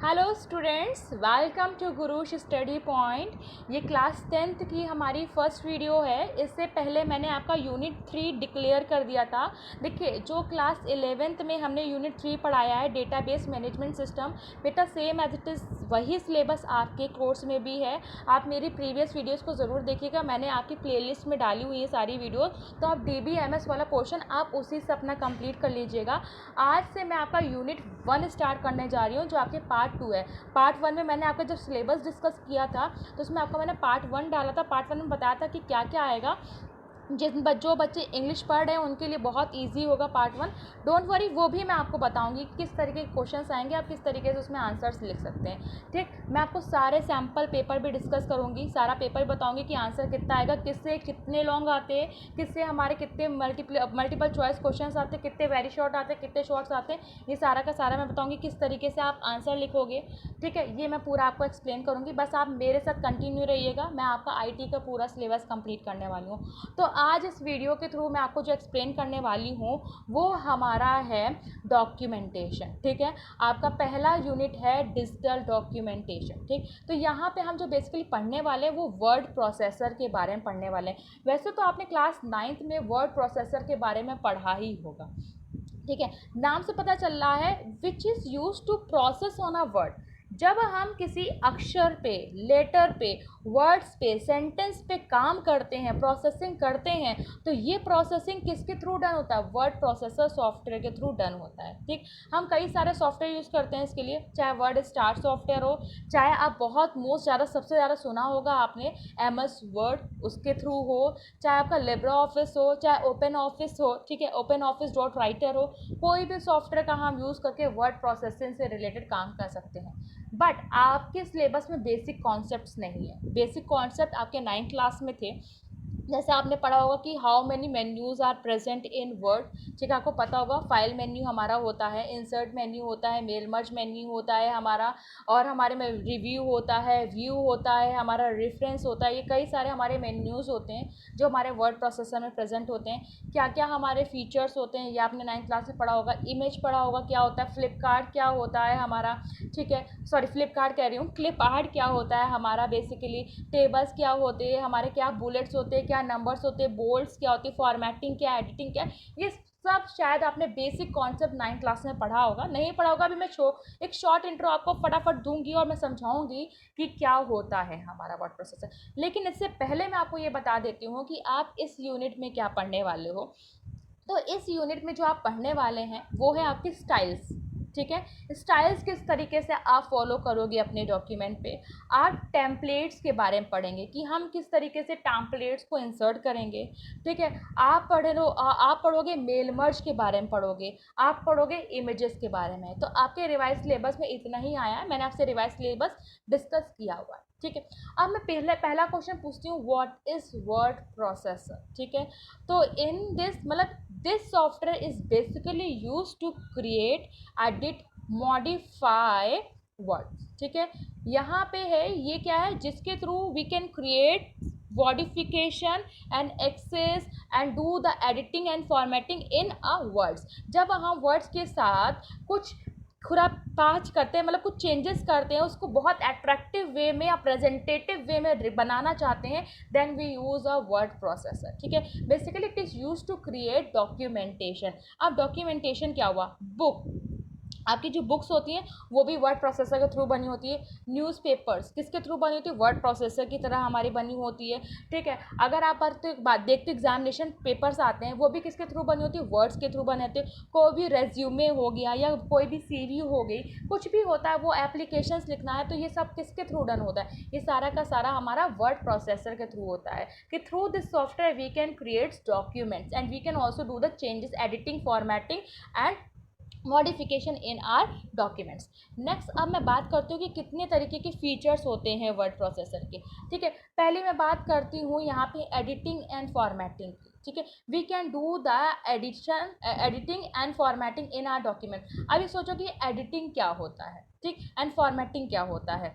Hello students, welcome to Gurush study point. ये class 10th की हमारी फर्स्ट वीडियो है। इससे पहले मैंने आपका यूनिट 3 डिक्लेयर कर दिया था। देखिए, जो क्लास 11th में हमने यूनिट 3 पढ़ाया है डेटाबेस मैनेजमेंट सिस्टम, बेटा सेम एज इट इज़ वही सिलेबस आपके कोर्स में भी है। आप मेरी प्रीवियस वीडियोस को ज़रूर देखिएगा, मैंने आपकी प्लेलिस्ट में डाली हुई है सारी वीडियोस, तो आप DBMS वाला पोर्शन आप उसी से अपना कंप्लीट कर लीजिएगा। आज से मैं आपका यूनिट 1 स्टार्ट करने जा रही हूँ, जो आपके पार्ट 2 है। पार्ट 1 में मैंने आपका जब सिलेबस डिस्कस किया था तो उसमें आपको मैंने पार्ट 1 डाला था। पार्ट 1 में बताया था कि क्या क्या आएगा। जो बच्चे इंग्लिश पढ़ रहे हैं उनके लिए बहुत इजी होगा पार्ट 1। डोंट वरी, वो भी मैं आपको बताऊंगी किस तरीके के क्वेश्चंस आएंगे, आप किस तरीके से उसमें आंसर्स लिख सकते हैं। ठीक, मैं आपको सारे सैम्पल पेपर भी डिस्कस करूंगी, सारा पेपर भी बताऊंगी कि आंसर कितना आएगा, किससे कितने लॉन्ग आते हैं, किससे हमारे कितने मल्टीपल चॉइस क्वेश्चन आते हैं, कितने वेरी शॉर्ट आते हैं, कितने शॉर्ट्स आते हैं। ये सारा का सारा मैं बताऊँगी किस तरीके से आप आंसर लिखोगे। ठीक है, ये मैं पूरा आपको एक्सप्लेन करूँगी, बस आप मेरे साथ कंटिन्यू रहिएगा। मैं आपका IT का पूरा सिलेबस कंप्लीट करने वाली हूँ। तो आज इस वीडियो के थ्रू मैं आपको जो एक्सप्लेन करने वाली हूँ वो हमारा है डॉक्यूमेंटेशन। ठीक है, आपका पहला यूनिट है डिजिटल डॉक्यूमेंटेशन। ठीक, तो यहाँ पे हम जो बेसिकली पढ़ने वाले हैं वो वर्ड प्रोसेसर के बारे में पढ़ने वाले हैं। वैसे तो आपने क्लास 9th में वर्ड प्रोसेसर के बारे में पढ़ा ही होगा। ठीक है, नाम से पता चल रहा है which is use to process on a word. जब हम किसी अक्षर पे, लेटर पे, वर्ड्स पे, सेंटेंस पे काम करते हैं, प्रोसेसिंग करते हैं, तो ये प्रोसेसिंग किसके थ्रू डन होता है? वर्ड प्रोसेसर सॉफ्टवेयर के थ्रू डन होता है। ठीक, हम कई सारे सॉफ्टवेयर यूज़ करते हैं इसके लिए, चाहे वर्ड स्टार सॉफ्टवेयर हो, चाहे आप बहुत मोस्ट ज़्यादा सबसे ज़्यादा सुना होगा आपने MS वर्ड, उसके थ्रू हो, चाहे आपका लिब्रा ऑफिस हो, चाहे ओपन ऑफिस हो। ठीक है, ओपन ऑफिस डॉट राइटर हो, कोई भी सॉफ्टवेयर का हम यूज़ करके वर्ड प्रोसेसिंग से रिलेटेड काम कर सकते हैं। बट आपके सिलेबस में बेसिक कॉन्सेप्ट्स नहीं है। बेसिक कॉन्सेप्ट आपके 9th क्लास में थे। जैसे आपने पढ़ा होगा कि how many menus are present in Word. ठीक है, आपको पता होगा फाइल मेन्यू हमारा होता है, इंसर्ट मेन्यू होता है, मेल मर्ज मेन्यू होता है हमारा, और हमारे में रिव्यू होता है, व्यू होता है, हमारा रेफरेंस होता है। ये कई सारे हमारे मेन्यूज़ होते हैं जो हमारे वर्ड प्रोसेसर में प्रेजेंट होते हैं। क्या क्या हमारे फीचर्स होते हैं ये आपने 9th क्लास में पढ़ा होगा। इमेज पढ़ा होगा क्या होता है, फ्लिपकार्ट क्या होता है हमारा। ठीक है, सॉरी फ्लिपकार्ट कह रही हूँ, क्लिप आर्ट क्या होता है हमारा, बेसिकली टेबल्स क्या होते हैं हमारे, क्या बुलेट्स होते हैं, क्या नंबर्स होते हैं, बोल्ड्स क्या होती है, फॉर्मेटिंग क्या, एडिटिंग क्या, ये सब शायद आपने बेसिक कॉन्सेप्ट 9th क्लास में पढ़ा होगा। नहीं पढ़ा होगा अभी मैं एक शॉर्ट इंट्रो आपको फटाफट दूंगी और मैं समझाऊंगी कि क्या होता है हमारा वर्ड प्रोसेसर। लेकिन इससे पहले मैं आपको ये बता देती हूँ कि आप इस यूनिट में क्या पढ़ने वाले हो। तो इस यूनिट में जो आप पढ़ने वाले हैं वो है आपकी स्टाइल्स। ठीक है, स्टाइल्स किस तरीके से आप फॉलो करोगे अपने डॉक्यूमेंट पे। आप टेम्पलेट्स के बारे में पढ़ेंगे कि हम किस तरीके से टेम्पलेट्स को इंसर्ट करेंगे। ठीक है, आप पढ़ोगे मेल मर्ज के बारे में पढ़ोगे, आप पढ़ोगे इमेजेस के बारे में। तो आपके रिवाइज सिलेबस में इतना ही आया है, मैंने आपसे रिवाइज सिलेबस डिस्कस किया हुआ है। ठीक है, अब मैं पहला क्वेश्चन पूछती हूँ, व्हाट इज वर्ड प्रोसेसर। ठीक है, तो इन दिस मतलब this software is basically use to create, edit, modify words. ठीक है, यहाँ पे है ये क्या है, जिसके through we can create modification and access and do the editing and formatting in a words. जब हम वर्ड्स के साथ कुछ खुरापाच करते हैं, मतलब कुछ चेंजेस करते हैं, उसको बहुत अट्रैक्टिव वे में या प्रेजेंटेटिव वे में बनाना चाहते हैं, then we use a word processor. ठीक है, basically it is use to create documentation. अब डॉक्यूमेंटेशन क्या हुआ, बुक, आपकी जो बुक्स होती हैं वो भी वर्ड प्रोसेसर के थ्रू बनी होती है। न्यूज़पेपर्स किसके थ्रू बनी होती है, वर्ड प्रोसेसर की तरह हमारी बनी होती है। ठीक है, अगर आप एक बात देखते एग्जामिनेशन पेपर्स आते हैं वो भी किसके थ्रू बनी होती है, वर्ड्स के थ्रू बने होते हैं। कोई भी रेज्यूमे हो गया या कोई भी CV हो गई, कुछ भी होता है, वो एप्लीकेशंस लिखना है, तो ये सब किसके थ्रू डन होता है, ये सारा का सारा हमारा वर्ड प्रोसेसर के थ्रू होता है। कि through this software we can create documents and we can also do the changes, editing, formatting and modification in our documents. Next, अब मैं बात करती हूँ कि कितने तरीके के फीचर्स होते हैं वर्ड प्रोसेसर के। ठीक है, पहले मैं बात करती हूँ यहाँ पे एडिटिंग एंड फॉर्मेटिंग की। ठीक है, we can do the editing and formatting in our document. अभी सोचो कि एडिटिंग क्या होता है, ठीक, एंड फॉर्मेटिंग क्या होता है।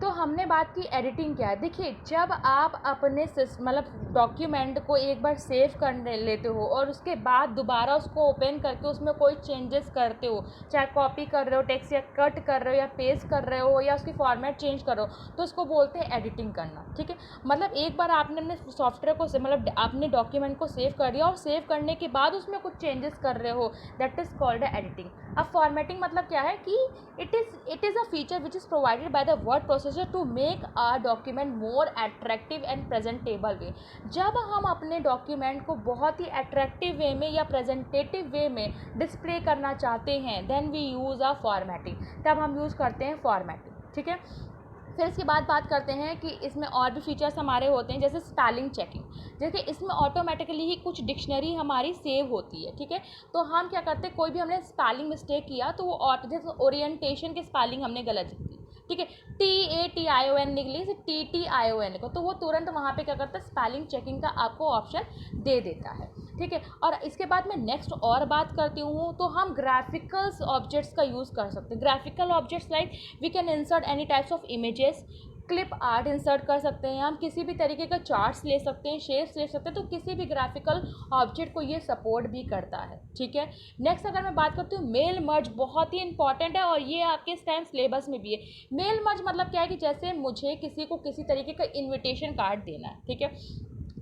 तो हमने बात की एडिटिंग क्या है। देखिए, जब आप अपने मतलब डॉक्यूमेंट को एक बार सेव कर लेते हो और उसके बाद दोबारा उसको ओपन करके उसमें कोई चेंजेस करते हो, चाहे कॉपी कर रहे हो टेक्स्ट या कट कर रहे हो या पेस्ट कर रहे हो या उसकी फॉर्मेट चेंज कर रहे हो, तो उसको बोलते हैं एडिटिंग करना। ठीक है, मतलब एक बार आपने अपने सॉफ्टवेयर को मतलब आपने डॉक्यूमेंट को सेव कर दिया और सेव करने के बाद उसमें कुछ चेंजेस कर रहे हो, दैट इज़ कॉल्ड एडिटिंग। अब फॉर्मेटिंग मतलब क्या है कि it is a feature which is provided by the word processor to make our document more attractive and presentable way. जब हम अपने डॉक्यूमेंट को बहुत ही अट्रैक्टिव वे में या प्रेजेंटेटिव वे में डिस्प्ले करना चाहते हैं, then we use a formatting, तब हम यूज़ करते हैं फॉर्मेटिंग। ठीक है, फिर इसके बाद बात करते हैं कि इसमें और भी फीचर्स हमारे होते हैं, जैसे स्पेलिंग चेकिंग। देखिए, इसमें ऑटोमेटिकली ही कुछ डिक्शनरी हमारी सेव होती है। ठीक है, तो हम क्या करते हैं, कोई भी हमने स्पेलिंग मिस्टेक किया तो वो जैसे ओरिएंटेशन की स्पेलिंग हमने गलत लिखी, ठीक है, TATION निकली से TTION लिखो, तो वो तुरंत वहाँ पे क्या करता है, स्पेलिंग चेकिंग का आपको ऑप्शन दे देता है। ठीक है, और इसके बाद मैं नेक्स्ट और बात करती हूँ, तो हम ग्राफिकल्स ऑब्जेक्ट्स का यूज़ कर सकते हैं। Graphical objects like we can insert any types of images, clip art insert कर सकते हैं, हम किसी भी तरीके का चार्ट्स ले सकते हैं, शेप्स ले सकते हैं, तो किसी भी ग्राफिकल ऑब्जेक्ट को ये सपोर्ट भी करता है। ठीक है, नेक्स्ट अगर मैं बात करती हूँ मेल मर्ज, बहुत ही इंपॉर्टेंट है और ये आपके इस टाइम सिलेबस में भी है। मेल मर्ज मतलब क्या है कि जैसे मुझे किसी को किसी तरीके का इन्विटेशन कार्ड देना है, ठीक है,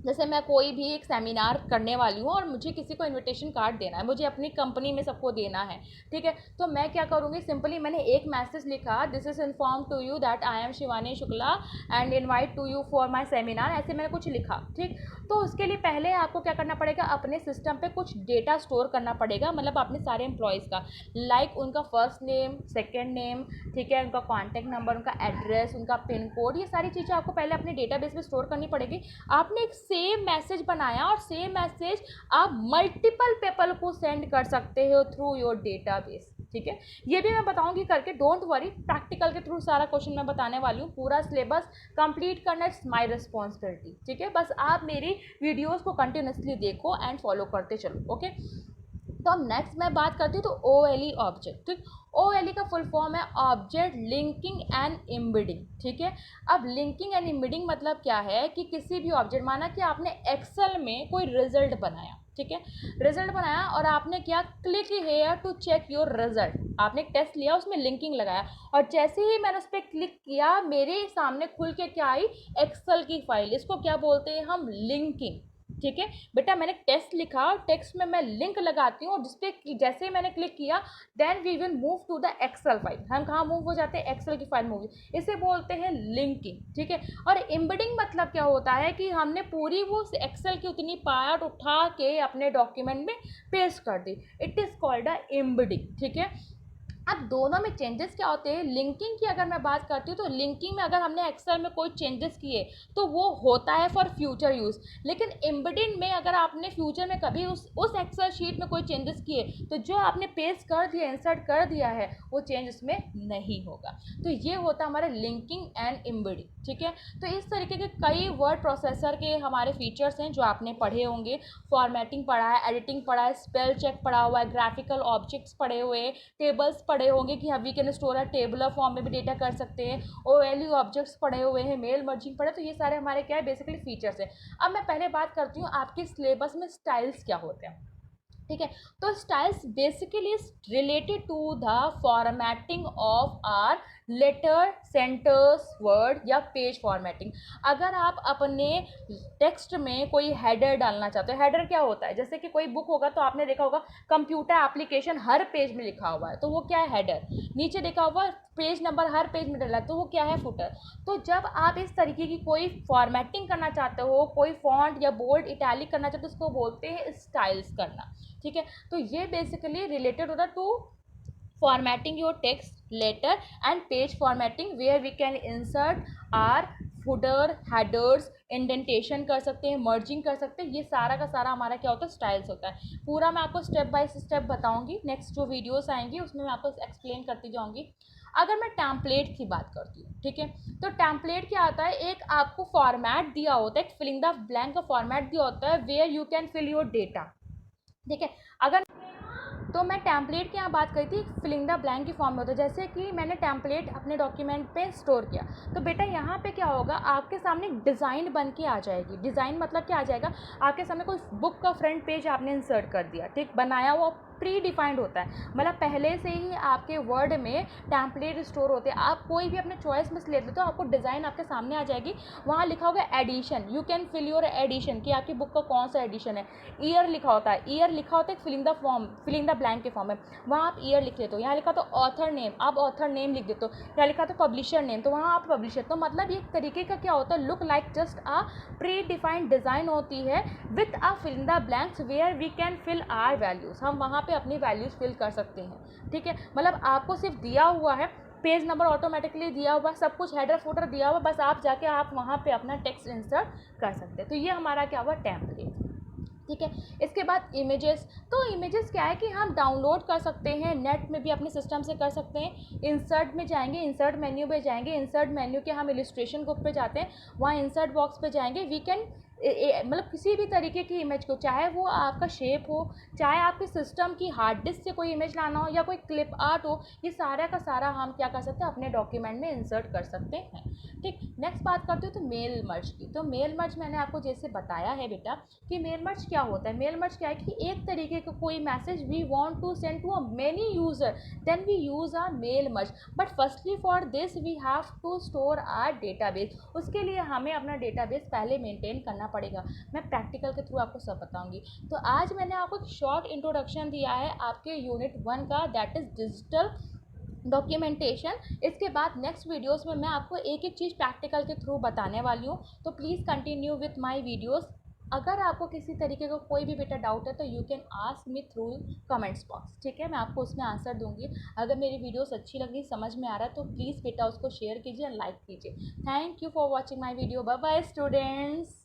जैसे मैं कोई भी एक सेमिनार करने वाली हूँ और मुझे किसी को इनविटेशन कार्ड देना है, मुझे अपनी कंपनी में सबको देना है। ठीक है, तो मैं क्या करूँगी, सिंपली मैंने एक मैसेज लिखा, this is inform to you that I am Shivani Shukla and invite to you for my seminar, ऐसे मैंने कुछ लिखा। ठीक, तो उसके लिए पहले आपको क्या करना पड़ेगा, अपने सिस्टम पे कुछ डेटा स्टोर करना पड़ेगा, मतलब अपने सारे एम्प्लॉयज़ का, लाइक उनका फर्स्ट नेम, सेकेंड नेम, ठीक है, उनका कॉन्टैक्ट नंबर, उनका एड्रेस, उनका पिन कोड, ये सारी चीज़ें आपको पहले अपने डेटाबेस में स्टोर करनी पड़ेगी। आपने एक सेम मैसेज बनाया और सेम मैसेज आप मल्टीपल पीपल को सेंड कर सकते हो थ्रू योर डेटाबेस। ठीक है, ये भी मैं बताऊंगी करके, डोंट वरी, प्रैक्टिकल के थ्रू सारा क्वेश्चन मैं बताने वाली हूँ। पूरा सिलेबस कंप्लीट करना इट्स माय रिस्पॉन्सिबिलिटी। ठीक है, बस आप मेरी वीडियोस को कंटिन्यूसली देखो एंड फॉलो करते चलो। ओके, तो अब नेक्स्ट मैं बात करती हूँ तो OLE ऑब्जेक्ट। ठीक, OLE का फुल फॉर्म है ऑब्जेक्ट लिंकिंग एंड एम्बेडिंग। ठीक है, अब लिंकिंग एंड एम्बेडिंग मतलब क्या है कि किसी भी ऑब्जेक्ट, माना कि आपने एक्सेल में कोई रिजल्ट बनाया, ठीक है, रिजल्ट बनाया और आपने क्या, click here to check your result, आपने एक टेस्ट लिया, उसमें लिंकिंग लगाया और जैसे ही मैंने उस पर क्लिक किया, मेरे सामने खुल के क्या आई, एक्सेल की फाइल, इसको क्या बोलते हैं हम, लिंकिंग। ठीक है बेटा, मैंने टेस्ट लिखा और टेक्स्ट में मैं लिंक लगाती हूँ और जिसपे जैसे ही मैंने क्लिक किया, then we will move to the Excel file, हम कहाँ मूव हो जाते हैं, एक्सेल की फाइल मूव, इसे बोलते हैं लिंकिंग। ठीक है, और एम्बेडिंग मतलब क्या होता है कि हमने पूरी वो एक्सेल की उतनी पार्ट उठा के अपने डॉक्यूमेंट में पेस्ट कर दी, it is called a embedding. ठीक है, अब दोनों में चेंजेस क्या होते हैं, लिंकिंग की अगर मैं बात करती हूँ तो लिंकिंग में अगर हमने एक्सेल में कोई चेंजेस किए तो वो होता है फॉर फ्यूचर यूज़, लेकिन एम्बेडेड में अगर आपने फ्यूचर में कभी उस एक्सेल शीट में कोई चेंजेस किए तो जो आपने पेस्ट कर दिया, इंसर्ट कर दिया है, वो चेंज उसमें नहीं होगा। तो ये होता है हमारा लिंकिंग एंड एम्बेडिंग। ठीक है, तो इस तरीके के कई वर्ड प्रोसेसर के हमारे फीचर्स हैं जो आपने पढ़े होंगे, फॉर्मेटिंग पढ़ा है, एडिटिंग पढ़ा है, स्पेल चेक पढ़ा हुआ है, ग्राफिकल ऑब्जेक्ट्स पढ़े हुए हैं, टेबल्स पढ़े होंगे कि we can store a tabular form में भी डेटा कर सकते हैं, OLE ऑब्जेक्ट्स पढ़े हुए हैं, मेल मर्जिंग पढ़े, तो ये सारे हमारे क्या है, बेसिकली फीचर्स है। अब मैं पहले बात करती हूँ आपके सिलेबस में स्टाइल्स क्या होते हैं। ठीक है, तो styles basically related to the formatting of our letter, centres, word या पेज फॉर्मेटिंग। अगर आप अपने टेक्स्ट में कोई हेडर डालना चाहते हो, हेडर क्या होता है, जैसे कि कोई बुक होगा तो आपने देखा होगा कंप्यूटर एप्लीकेशन हर पेज में लिखा हुआ है, तो वो क्या है, हेडर। नीचे देखा होगा पेज नंबर हर पेज में डाला है, तो वो क्या है, फुटर। तो जब आप इस तरीके की कोई फॉर्मेटिंग करना चाहते हो, कोई फॉन्ट या बोल्ड इटैलिक करना चाहते हो, उसको बोलते हैं स्टाइल्स करना। ठीक है, तो ये बेसिकली रिलेटेड होता है to formatting your text, letter and page formatting where we can insert our footer, headers, indentation कर सकते हैं, मर्जिंग कर सकते हैं, ये सारा का सारा हमारा क्या होता है, स्टाइल्स होता है। पूरा मैं आपको स्टेप बाय स्टेप बताऊंगी, नेक्स्ट जो वीडियोस आएंगी उसमें मैं आपको एक्सप्लेन करती जाऊंगी। अगर मैं टैम्पलेट की बात करती हूँ, ठीक है, तो टैम्पलेट क्या आता है, एक आपको फॉर्मेट दिया होता है, एक फिलिंग द ब्लैंक का फॉर्मेट दिया होता है where you can fill your data. ठीक है, अगर तो मैं टेम्पलेट की यहाँ बात करी थी, फिलिंग द ब्लैंक की फॉर्म में होता है। जैसे कि मैंने टेम्पलेट अपने डॉक्यूमेंट पे स्टोर किया, तो बेटा यहाँ पे क्या होगा, आपके सामने डिज़ाइन बन के आ जाएगी। डिज़ाइन मतलब क्या आ जाएगा, आपके सामने कोई बुक का फ्रंट पेज आपने इंसर्ट कर दिया, ठीक, बनाया हुआ प्री डिफाइंड होता है, मतलब पहले से ही आपके वर्ड में टेम्पलेट स्टोर होते हैं। आप कोई भी अपने चॉइस में से लेते हो तो आपको डिज़ाइन आपके सामने आ जाएगी। वहाँ लिखा होगा edition, you can fill your edition, कि आपकी बुक का कौन सा एडिशन है। ईयर लिखा होता है, ईयर लिखा होता है filling the form, filling the blank के फॉर्म में, वहाँ आप ईयर लिख लेते हो। यहाँ लिखा तो ऑथर नेम, आप ऑथर नेम लिख देते हो। यहाँ लिखा तो पब्लिशर नेम, तो वहाँ आप पब्लिशर। तो मतलब ये तरीके का क्या होता है, look like just a predefined design होती है with a filling the blanks where we can fill our values. हम वहाँ पे अपनी वैल्यूज़ फिल कर सकते हैं, ठीक है। मतलब आपको सिर्फ दिया हुआ है, पेज नंबर ऑटोमेटिकली दिया हुआ, सब कुछ हेडर फुटर दिया हुआ, बस आप जाके आप वहाँ पे अपना टेक्स्ट इंसर्ट कर सकते हैं। तो ये हमारा क्या हुआ, टेम्पलेट, ठीक है। इसके बाद इमेजेस, तो इमेजेस क्या है कि हम डाउनलोड कर सकते हैं, नेट में भी अपने सिस्टम से कर सकते हैं। इंसर्ट में जाएंगे, इंसर्ट मेन्यू पे जाएंगे, इंसर्ट मेन्यू के हम इलस्ट्रेशन बुक पे जाते हैं, वहाँ इंसर्ट बॉक्स पे जाएंगे, वी कैन मतलब किसी भी तरीके की इमेज को, चाहे वो आपका शेप हो, चाहे आपके सिस्टम की हार्ड डिस्क से कोई इमेज लाना हो, या कोई क्लिप आर्ट हो, ये सारा का सारा हम क्या कर सकते हैं, अपने डॉक्यूमेंट में इंसर्ट कर सकते हैं, ठीक। नेक्स्ट बात करते हो तो मेल मर्ज की। तो मेल मर्ज मैंने आपको जैसे बताया है बेटा कि मेल मर्ज क्या होता है। मेल मर्ज क्या है कि एक तरीके का कोई message we want to send to a many user, then we use a mail merge, but firstly for this we have to store our database. उसके लिए हमें अपना डेटाबेस पहले मेंटेन करना पड़ेगा। मैं प्रैक्टिकल के थ्रू आपको सब बताऊंगी। तो आज मैंने आपको एक शॉर्ट इंट्रोडक्शन दिया है आपके यूनिट 1 का, दैट इज़ डिजिटल डॉक्यूमेंटेशन। इसके बाद नेक्स्ट वीडियोस में मैं आपको एक एक चीज़ प्रैक्टिकल के थ्रू बताने वाली हूँ। तो please continue with my videos. अगर आपको किसी तरीके का कोई भी बेटा डाउट है तो you can ask me through comments box, ठीक है, मैं आपको उसमें आंसर दूंगी। अगर मेरी वीडियोस अच्छी लग रही, समझ में आ रहा है, तो प्लीज़ बेटा उसको शेयर कीजिए, लाइक कीजिए। Thank you for watching my video. Bye bye students.